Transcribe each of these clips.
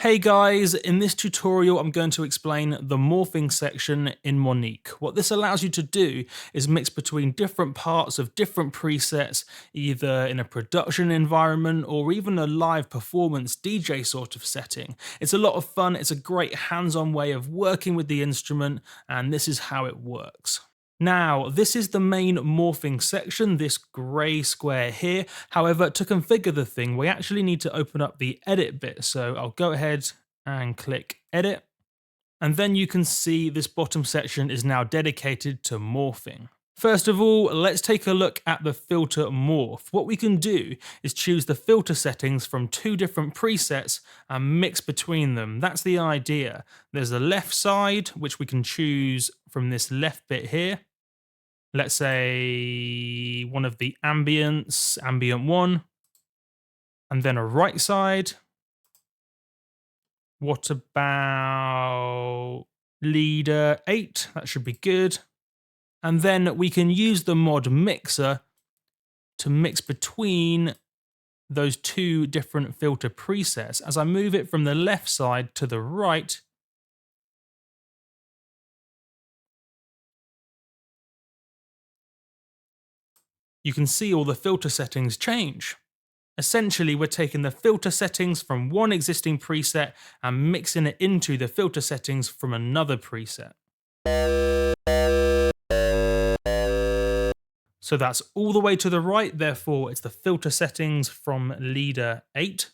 Hey guys, in this tutorial I'm going to explain the morphing section in Monique. What this allows you to do is mix between different parts of different presets, either in a production environment or even a live performance DJ sort of setting. It's a lot of fun, it's a great hands-on way of working with the instrument, and this is how it works. Now, this is the main morphing section, this grey square here. However, to configure the thing, we actually need to open up the edit bit. So I'll go ahead and click edit. And then you can see this bottom section is now dedicated to morphing. First of all, let's take a look at the filter morph. What we can do is choose the filter settings from two different presets and mix between them. That's the idea. There's the left side, which we can choose from this left bit here. Let's say one of the ambience, ambient 1, and then a right side. What about leader 8? That should be good. And then we can use the Morph Mixer to mix between those two different filter presets. As I move it from the left side to the right, you can see all the filter settings change. Essentially, we're taking the filter settings from one existing preset and mixing it into the filter settings from another preset. So that's all the way to the right, therefore it's the filter settings from leader 8.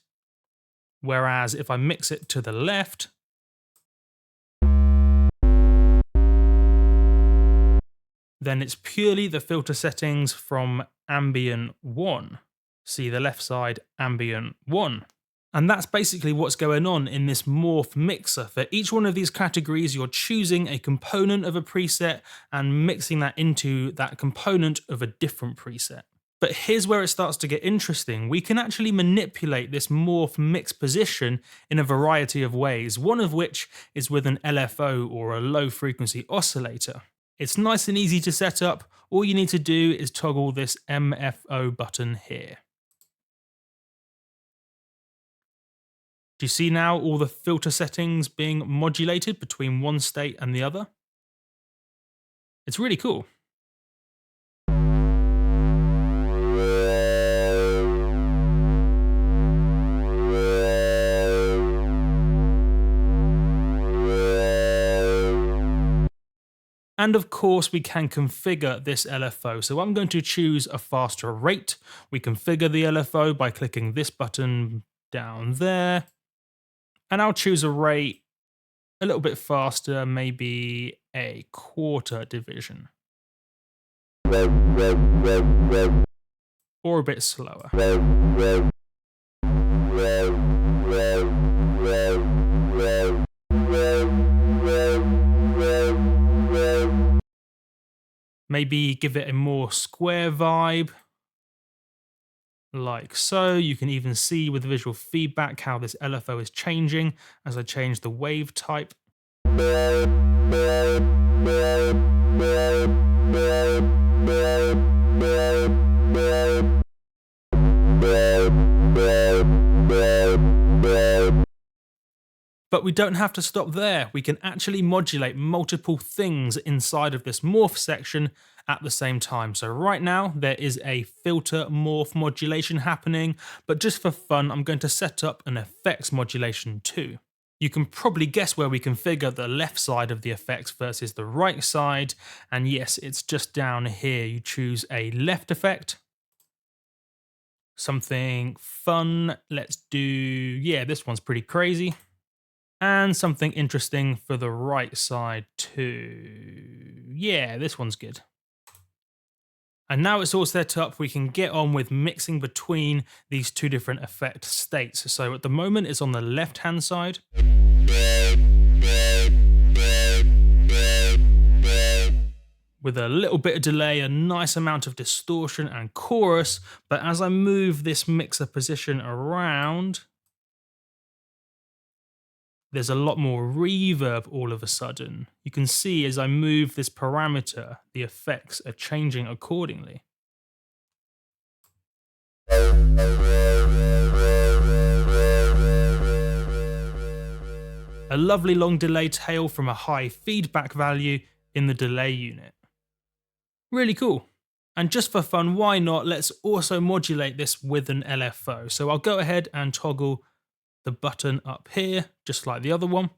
Whereas if I mix it to the left, then it's purely the filter settings from ambient 1. See the left side, ambient 1. And that's basically what's going on in this Morph Mixer. For each one of these categories, you're choosing a component of a preset and mixing that into that component of a different preset. But here's where it starts to get interesting. We can actually manipulate this morph mix position in a variety of ways, one of which is with an LFO or a low frequency oscillator. It's nice and easy to set up. All you need to do is toggle this MFO button here. Do you see now all the filter settings being modulated between one state and the other? It's really cool. And of course, we can configure this LFO. So I'm going to choose a faster rate. We configure the LFO by clicking this button down there. And I'll choose a rate a little bit faster, maybe a quarter division. Or a bit slower. Maybe give it a more square vibe. Like so. You can even see with visual feedback how this LFO is changing as I change the wave type. But we don't have to stop there. We can actually modulate multiple things inside of this morph section at the same time. So right now there is a filter morph modulation happening, but just for fun, I'm going to set up an effects modulation too. You can probably guess where we configure the left side of the effects versus the right side. And yes, it's just down here. You choose a left effect. Something fun. Let's do, yeah, this one's pretty crazy. And something interesting for the right side too. Yeah, this one's good. And now it's all set up, we can get on with mixing between these two different effect states. So at the moment it's on the left-hand side. With a little bit of delay, a nice amount of distortion and chorus. But as I move this mixer position around, there's a lot more reverb all of a sudden. You can see as I move this parameter, the effects are changing accordingly. a lovely long delay tail from a high feedback value in the delay unit. Really cool. And just for fun, why not? Let's also modulate this with an LFO. So I'll go ahead and toggle the button up here, just like the other one.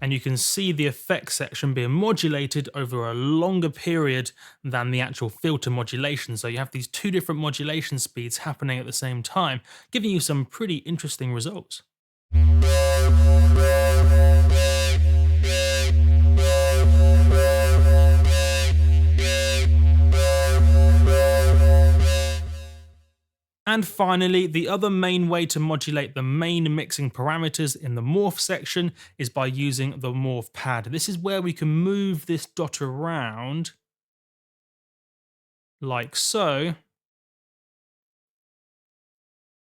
And you can see the effects section being modulated over a longer period than the actual filter modulation. So you have these two different modulation speeds happening at the same time, giving you some pretty interesting results. And finally, the other main way to modulate the main mixing parameters in the morph section is by using the morph pad. This is where we can move this dot around like so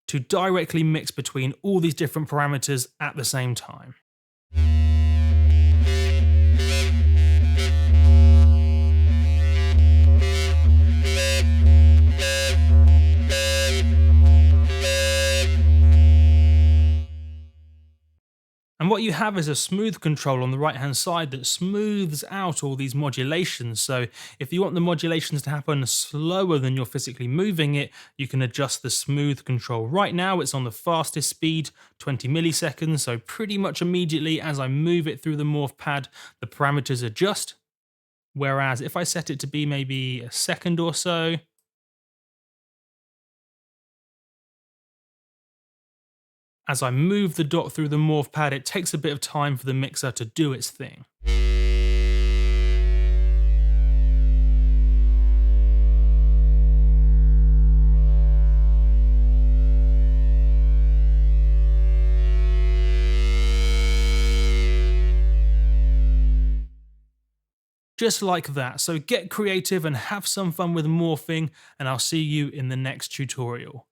to directly mix between all these different parameters at the same time. And what you have is a smooth control on the right hand side that smooths out all these modulations. So if you want the modulations to happen slower than you're physically moving it, you can adjust the smooth control. Right now it's on the fastest speed, 20 milliseconds. So pretty much immediately as I move it through the morph pad, the parameters adjust. Whereas if I set it to be maybe a second or so, as I move the dot through the morph pad, it takes a bit of time for the mixer to do its thing. Just like that. So get creative and have some fun with morphing, and I'll see you in the next tutorial.